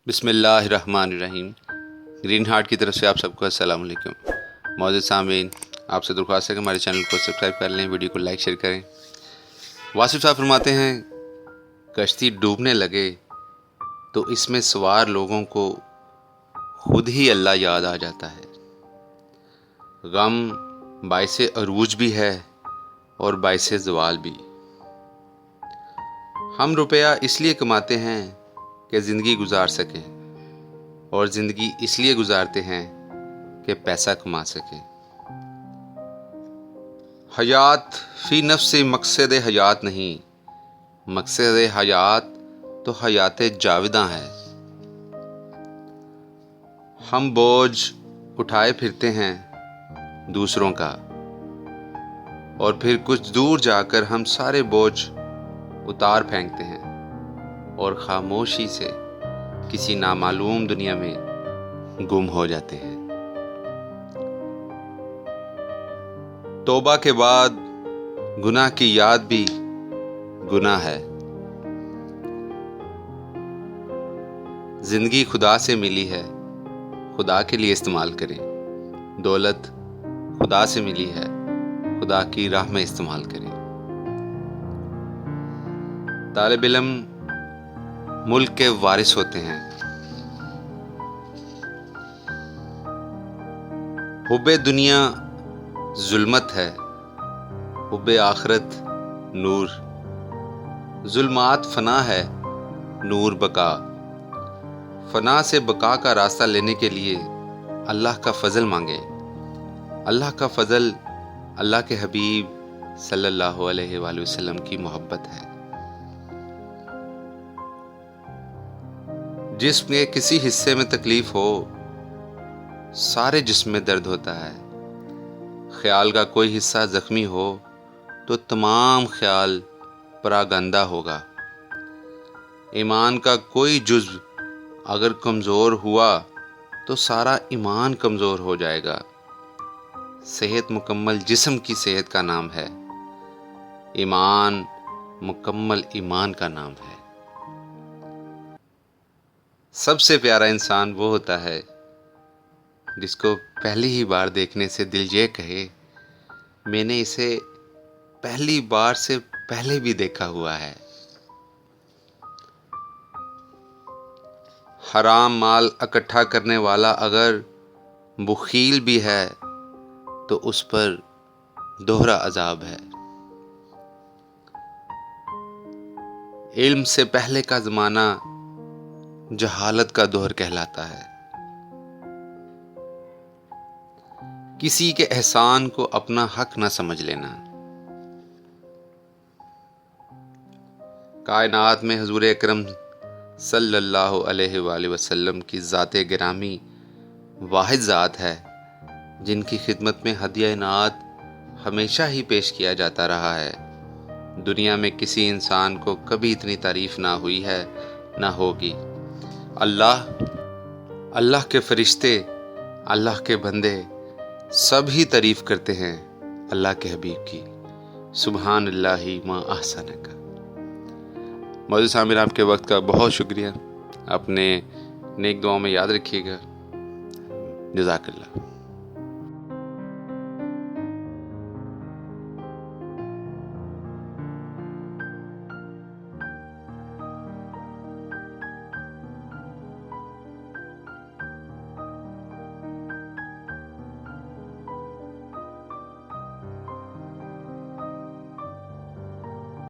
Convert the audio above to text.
بسم اللہ الرحمن الرحیم۔ گرین ہارٹ کی طرف سے آپ سب کو السلام علیکم۔ معزز سامعین، آپ سے درخواست ہے کہ ہمارے چینل کو سبسکرائب کر لیں، ویڈیو کو لائک شیئر کریں۔ واصف صاحب فرماتے ہیں، کشتی ڈوبنے لگے تو اس میں سوار لوگوں کو خود ہی اللہ یاد آ جاتا ہے۔ غم باعث عروج بھی ہے اور باعث زوال بھی۔ ہم روپیہ اس لیے کماتے ہیں کہ زندگی گزار سکیں، اور زندگی اس لیے گزارتے ہیں کہ پیسہ کما سکیں۔ حیات فی نفس مقصد حیات نہیں، مقصد حیات تو حیات جاوداں ہے۔ ہم بوجھ اٹھائے پھرتے ہیں دوسروں کا، اور پھر کچھ دور جا کر ہم سارے بوجھ اتار پھینکتے ہیں اور خاموشی سے کسی نامعلوم دنیا میں گم ہو جاتے ہیں۔ توبہ کے بعد گناہ کی یاد بھی گناہ ہے۔ زندگی خدا سے ملی ہے، خدا کے لیے استعمال کریں۔ دولت خدا سے ملی ہے، خدا کی راہ میں استعمال کریں۔ طالب علم ملک کے وارث ہوتے ہیں۔ حب دنیا ظلمت ہے، حب آخرت نور۔ ظلمات فنا ہے، نور بقا۔ فنا سے بقا کا راستہ لینے کے لیے اللہ کا فضل مانگے۔ اللہ کا فضل اللہ کے حبیب صلی اللہ علیہ وآلہ وسلم کی محبت ہے۔ جسم کے کسی حصے میں تکلیف ہو، سارے جسم میں درد ہوتا ہے۔ خیال کا کوئی حصہ زخمی ہو تو تمام خیال پراگندہ ہوگا۔ ایمان کا کوئی جزو اگر کمزور ہوا تو سارا ایمان کمزور ہو جائے گا۔ صحت مکمل جسم کی صحت کا نام ہے، ایمان مکمل ایمان کا نام ہے۔ سب سے پیارا انسان وہ ہوتا ہے جس کو پہلی ہی بار دیکھنے سے دل یہ کہے، میں نے اسے پہلی بار سے پہلے بھی دیکھا ہوا ہے۔ حرام مال اکٹھا کرنے والا اگر بخیل بھی ہے تو اس پر دوہرا عذاب ہے۔ علم سے پہلے کا زمانہ جہالت کا دور کہلاتا ہے۔ کسی کے احسان کو اپنا حق نہ سمجھ لینا۔ کائنات میں حضور اکرم صلی اللہ علیہ وآلہ وسلم کی ذات گرامی واحد ذات ہے جن کی خدمت میں ہدیہ انعات ہمیشہ ہی پیش کیا جاتا رہا ہے۔ دنیا میں کسی انسان کو کبھی اتنی تعریف نہ ہوئی ہے، نہ ہوگی۔ اللہ کے فرشتے، اللہ کے بندے سب ہی تعریف کرتے ہیں اللہ کے حبیب کی۔ سبحان اللہ ما احسنک۔ معزز سامعین، آپ کے وقت کا بہت شکریہ۔ اپنے نیک دعاؤں میں یاد رکھیے گا۔ جزاک اللہ۔